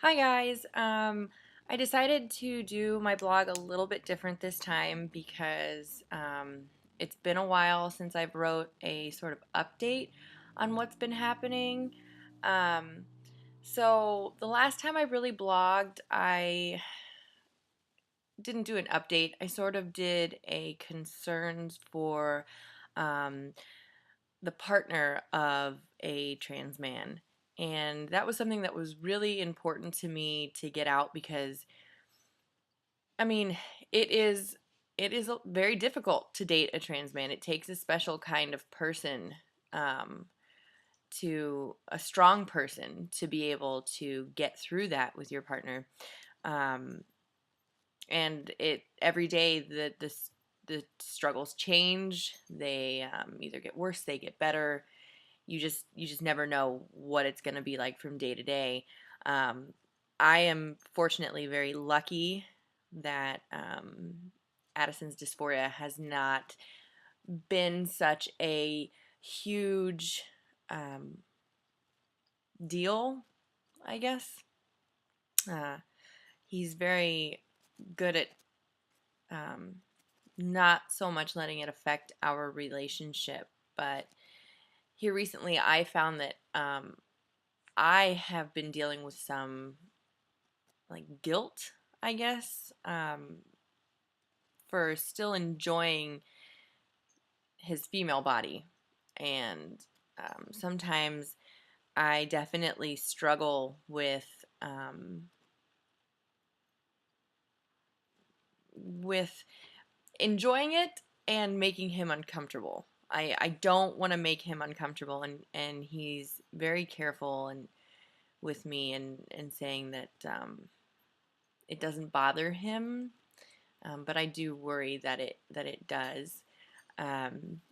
Hi guys. I decided to do my blog a little bit different this time because it's been a while since I've wrote a sort of update on what's been happening. Um, so the last time I really blogged, I didn't do an update. I sort of did a concerns for um, the partner of a trans man. And that was something that was really important to me to get out because, I mean, it is it is very difficult to date a trans man. It takes a special kind of person, um, to a strong person to be able to get through that with your partner. Um, and it every day the struggles change. They either get worse, they get better. You just never know what it's going to be like from day to day. Um, I am fortunately very lucky that Addison's dysphoria has not been such a huge um, deal, I guess. Uh, he's very good at um, not so much letting it affect our relationship, but here recently I found that I have been dealing with some like guilt, I guess, for still enjoying his female body. And sometimes I definitely struggle with enjoying it and making him uncomfortable. I don't want to make him uncomfortable, and he's very careful and with me and saying that it doesn't bother him, but I do worry that it does. Um,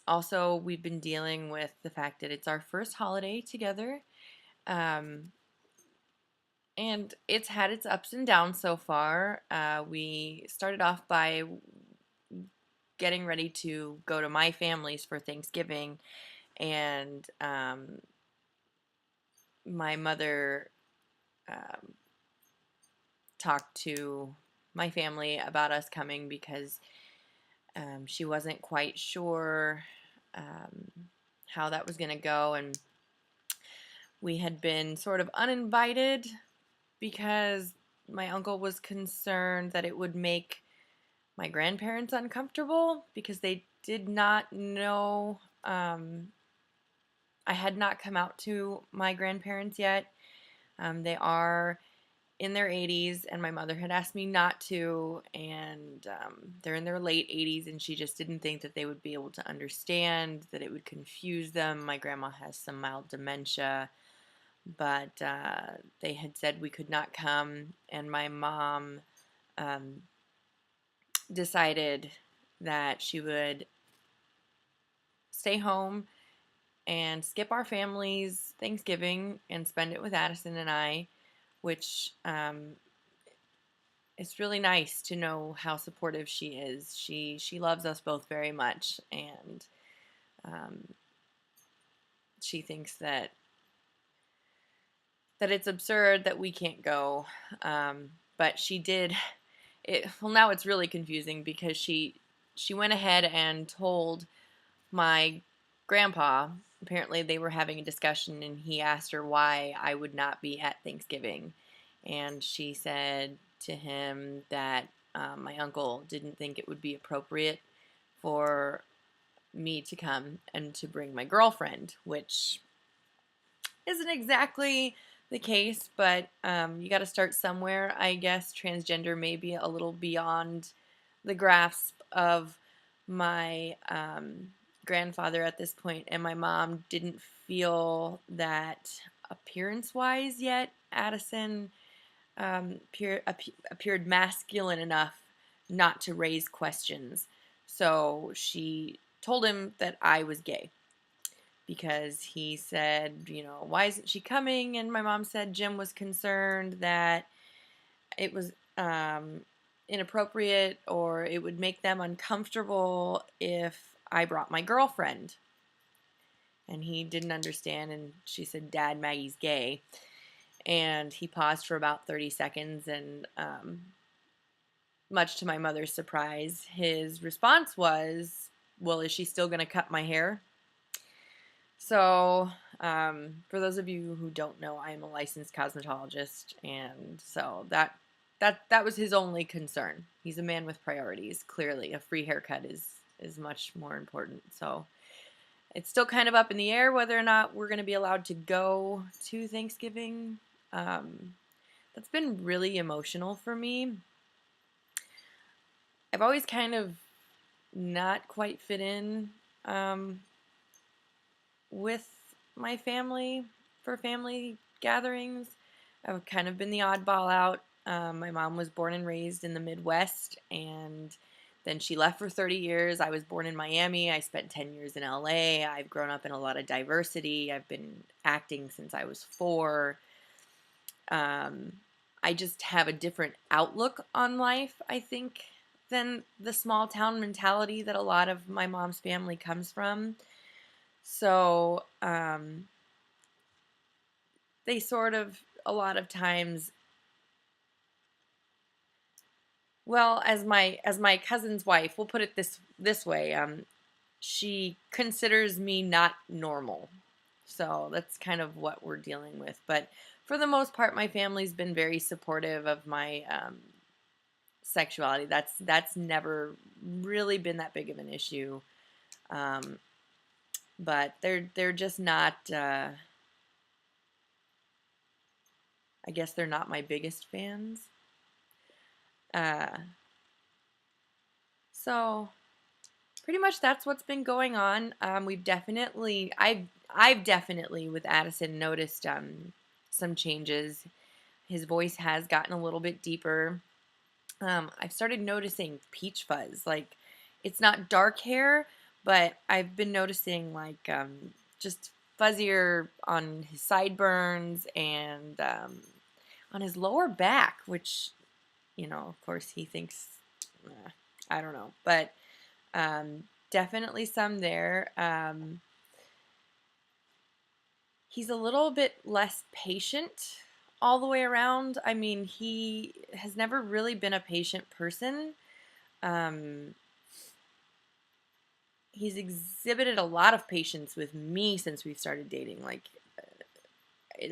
Also, we've been dealing with the fact that it's our first holiday together, um, and it's had its ups and downs so far. We started off by getting ready to go to my family's for Thanksgiving, and my mother um, talked to my family about us coming because she wasn't quite sure um, how that was going to go, and we had been sort of uninvited because my uncle was concerned that it would make my grandparents uncomfortable because they did not know. I had not come out to my grandparents yet. They are in their 80s, and my mother had asked me not to, and they're in their late 80s, and she just didn't think that they would be able to understand, that it would confuse them. My grandma has some mild dementia, but they had said we could not come, and my mom um, decided that she would stay home and skip our family's Thanksgiving and spend it with Addison and I, which it's really nice to know how supportive she is. She loves us both very much, and um, she thinks that it's absurd that we can't go. But she did it. Well, now it's really confusing because she went ahead and told my grandpa. Apparently, they were having a discussion, and he asked her why I would not be at Thanksgiving, and she said to him that my uncle didn't think it would be appropriate for me to come and to bring my girlfriend, which isn't exactly the case, but you got to start somewhere. I guess transgender may be a little beyond the grasp of my grandfather at this point, and my mom didn't feel that appearance-wise yet Addison appeared masculine enough not to raise questions. So she told him that I was gay because he said, why isn't she coming? And my mom said Jim was concerned that it was inappropriate or it would make them uncomfortable if I brought my girlfriend. And he didn't understand, and she said, Dad, Maggie's gay. And he paused for about 30 seconds, and much to my mother's surprise, his response was, well, is she still going to cut my hair? So, for those of you who don't know, I am a licensed cosmetologist, and so that was his only concern. He's a man with priorities. Clearly, a free haircut is much more important. So, it's still kind of up in the air whether or not we're going to be allowed to go to Thanksgiving. That's been really emotional for me. I've always kind of not quite fit in with my family for family gatherings. I've kind of been the oddball out. My mom was born and raised in the Midwest, and then she left for 30 years. I was born in Miami. I spent 10 years in LA. I've grown up in a lot of diversity. I've been acting since I was 4. I just have a different outlook on life, I think, than the small town mentality that a lot of my mom's family comes from. So they sort of, a lot of times, well, as my cousin's wife, we'll put it this way, she considers me not normal. So that's kind of what we're dealing with. But for the most part, my family's been very supportive of my sexuality. That's never really been that big of an issue. But they're just not. I guess they're not my biggest fans. So pretty much that's what's been going on. I've definitely with Addison noticed some changes. His voice has gotten a little bit deeper. I've started noticing peach fuzz. Like, it's not dark hair, but I've been noticing like just fuzzier on his sideburns and on his lower back, which, of course he thinks, I don't know, but definitely some there. He's a little bit less patient all the way around. I mean, he has never really been a patient person. He's exhibited a lot of patience with me since we've started dating,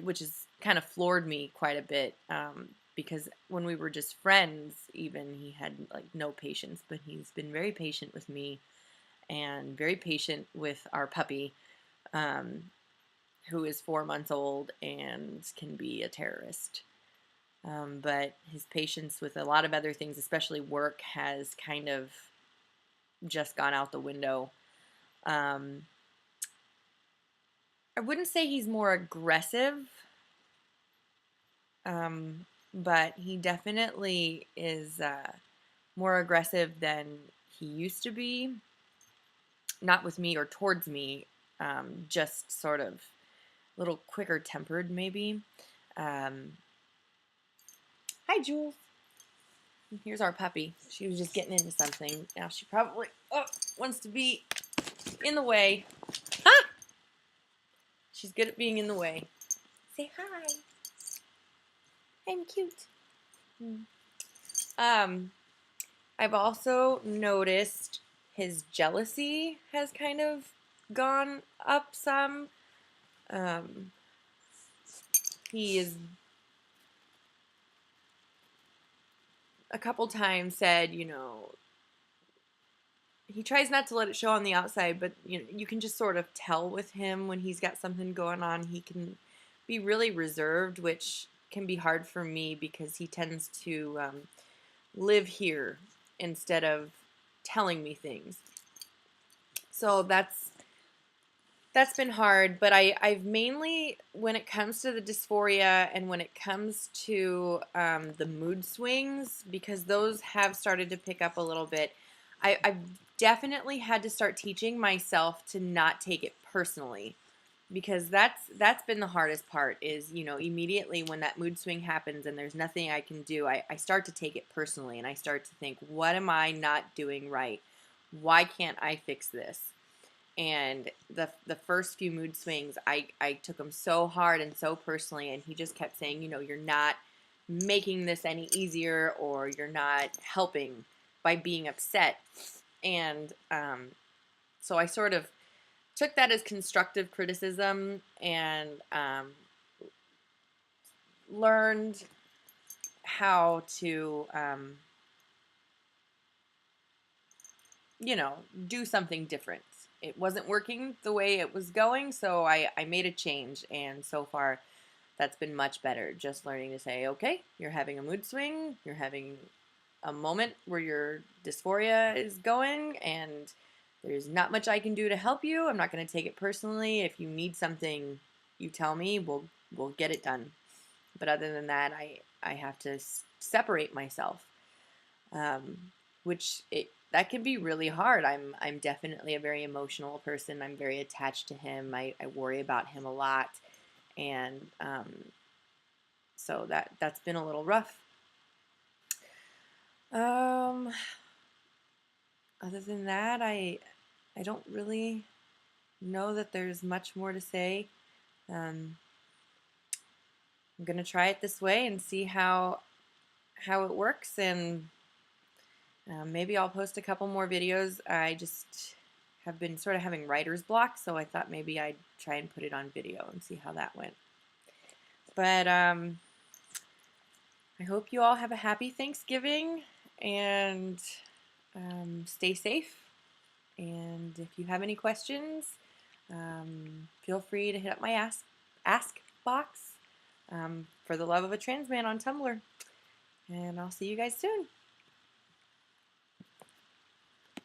which has kind of floored me quite a bit. Because when we were just friends, even, he had like no patience, but he's been very patient with me and very patient with our puppy, who is 4 months old and can be a terrorist. But his patience with a lot of other things, especially work, has kind of just gone out the window. I wouldn't say he's more aggressive, but he definitely is more aggressive than he used to be. Not with me or towards me, just sort of a little quicker tempered, maybe. Hi, Jules. Here's our puppy. She was just getting into something. Now she probably wants to be in the way. Ah! She's good at being in the way. Say hi. I'm cute. I've also noticed his jealousy has kind of gone up some. He is a couple times said, he tries not to let it show on the outside, but you can just sort of tell with him when he's got something going on. He can be really reserved, which can be hard for me because he tends to live here instead of telling me things. So that's been hard, but I've mainly, when it comes to the dysphoria and when it comes to the mood swings, because those have started to pick up a little bit, I've definitely had to start teaching myself to not take it personally, because that's been the hardest part is, immediately when that mood swing happens and there's nothing I can do, I start to take it personally, and I start to think, what am I not doing right? Why can't I fix this? And the first few mood swings, I took them so hard and so personally, and he just kept saying, you know, you're not making this any easier, or you're not helping by being upset. And so I sort of took that as constructive criticism, and learned how to, you know, do something different. It wasn't working the way it was going, so I made a change, and so far that's been much better. Just learning to say, okay, you're having a mood swing, you're having a moment where your dysphoria is going, and there's not much I can do to help you. I'm not going to take it personally. If you need something, you tell me. We'll get it done. But other than that, I have to separate myself, um, which that can be really hard. I'm definitely a very emotional person. I'm very attached to him. I worry about him a lot, and so that's been a little rough. Um, Other than that, I don't really know that there's much more to say. I'm gonna try it this way and see how it works, and maybe I'll post a couple more videos. I just have been sort of having writer's block, so I thought maybe I'd try and put it on video and see how that went. But I hope you all have a happy Thanksgiving, and stay safe. And if you have any questions, feel free to hit up my ask box, for the love of a trans man on Tumblr. And I'll see you guys soon.